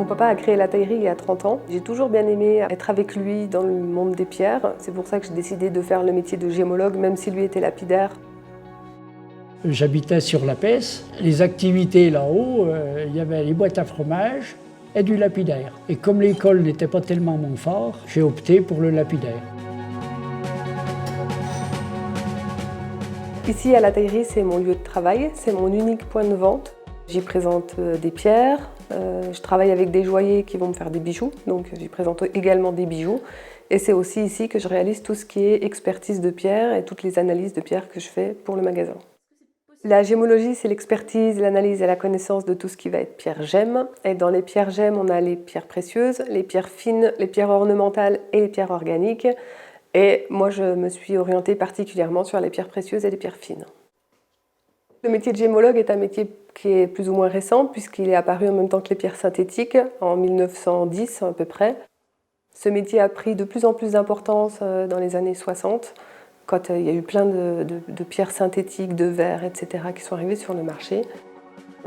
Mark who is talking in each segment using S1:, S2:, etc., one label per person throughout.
S1: Mon papa a créé la taillerie il y a 30 ans. J'ai toujours bien aimé être avec lui dans le monde des pierres. C'est pour ça que j'ai décidé de faire le métier de gémologue, même si lui était lapidaire.
S2: J'habitais sur la Pesse. Les activités là-haut, il y avait les boîtes à fromage et du lapidaire. Et comme l'école n'était pas tellement mon fort, j'ai opté pour le lapidaire.
S1: Ici, à la taillerie, c'est mon lieu de travail, c'est mon unique point de vente. J'y présente des pierres, je travaille avec des joailliers qui vont me faire des bijoux, donc j'y présente également des bijoux. Et c'est aussi ici que je réalise tout ce qui est expertise de pierre et toutes les analyses de pierre que je fais pour le magasin. La gémologie, c'est l'expertise, l'analyse et la connaissance de tout ce qui va être pierre gemme. Et dans les pierres gemmes, on a les pierres précieuses, les pierres fines, les pierres ornementales et les pierres organiques. Et moi, je me suis orientée particulièrement sur les pierres précieuses et les pierres fines. Le métier de gémologue est un métier qui est plus ou moins récent, puisqu'il est apparu en même temps que les pierres synthétiques, en 1910 à peu près. Ce métier a pris de plus en plus d'importance dans les années 60, quand il y a eu plein de pierres synthétiques, de verre, etc., qui sont arrivées sur le marché.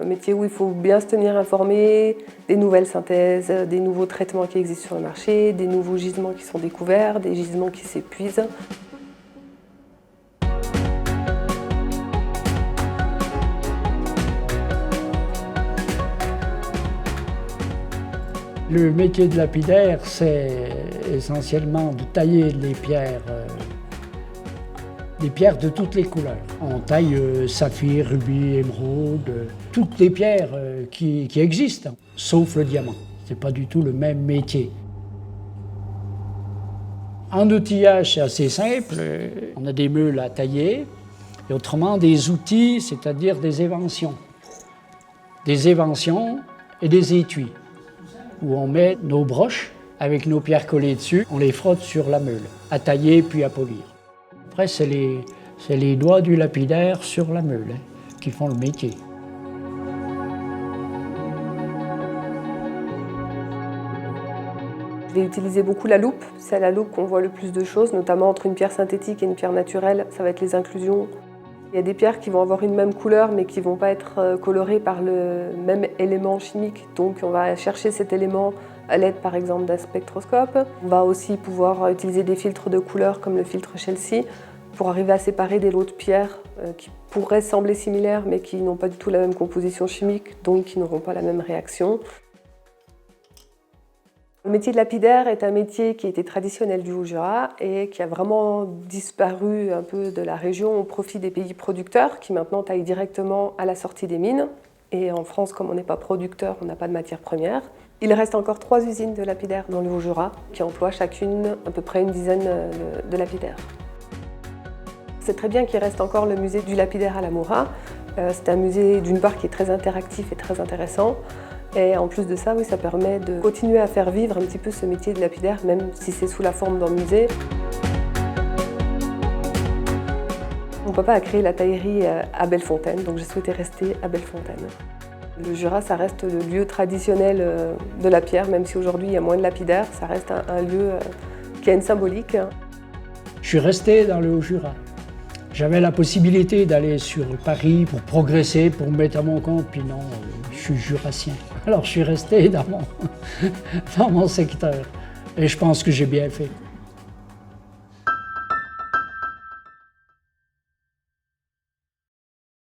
S1: Un métier où il faut bien se tenir informé des nouvelles synthèses, des nouveaux traitements qui existent sur le marché, des nouveaux gisements qui sont découverts, des gisements qui s'épuisent.
S2: Le métier de lapidaire, c'est essentiellement de tailler les pierres, des pierres de toutes les couleurs. On taille saphir, rubis, émeraude, toutes les pierres qui existent, sauf le diamant. Ce n'est pas du tout le même métier. En outillage, c'est assez simple. On a des meules à tailler et autrement des outils, c'est-à-dire des éventions. Des éventions et des étuis, où on met nos broches avec nos pierres collées dessus, on les frotte sur la meule, à tailler puis à polir. Après, c'est les doigts du lapidaire sur la meule qui font le métier.
S1: Je vais utiliser beaucoup la loupe. C'est à la loupe qu'on voit le plus de choses, notamment entre une pierre synthétique et une pierre naturelle. Ça va être les inclusions. Il y a des pierres qui vont avoir une même couleur, mais qui ne vont pas être colorées par le même élément chimique. Donc on va chercher cet élément à l'aide, par exemple, d'un spectroscope. On va aussi pouvoir utiliser des filtres de couleur, comme le filtre Chelsea, pour arriver à séparer des lots de pierres qui pourraient sembler similaires, mais qui n'ont pas du tout la même composition chimique, donc qui n'auront pas la même réaction. Le métier de lapidaire est un métier qui était traditionnel du Haut-Jura et qui a vraiment disparu un peu de la région au profit des pays producteurs qui maintenant taillent directement à la sortie des mines. Et en France, comme on n'est pas producteur, on n'a pas de matière première. Il reste encore 3 usines de lapidaire dans le Haut-Jura qui emploient chacune à peu près une dizaine de lapidaires. C'est très bien qu'il reste encore le musée du lapidaire à la Moura. C'est un musée d'une part qui est très interactif et très intéressant. Et en plus de ça, oui, ça permet de continuer à faire vivre un petit peu ce métier de lapidaire, même si c'est sous la forme d'un musée. Mon papa a créé la taillerie à Bellefontaine, donc j'ai souhaité rester à Bellefontaine. Le Jura, ça reste le lieu traditionnel de la pierre, même si aujourd'hui il y a moins de lapidaires, ça reste un lieu qui a une symbolique.
S2: Je suis resté dans le Haut-Jura. J'avais la possibilité d'aller sur Paris pour progresser, pour me mettre à mon compte, puis non, je suis jurassien. Alors je suis resté dans mon secteur et je pense que j'ai bien fait.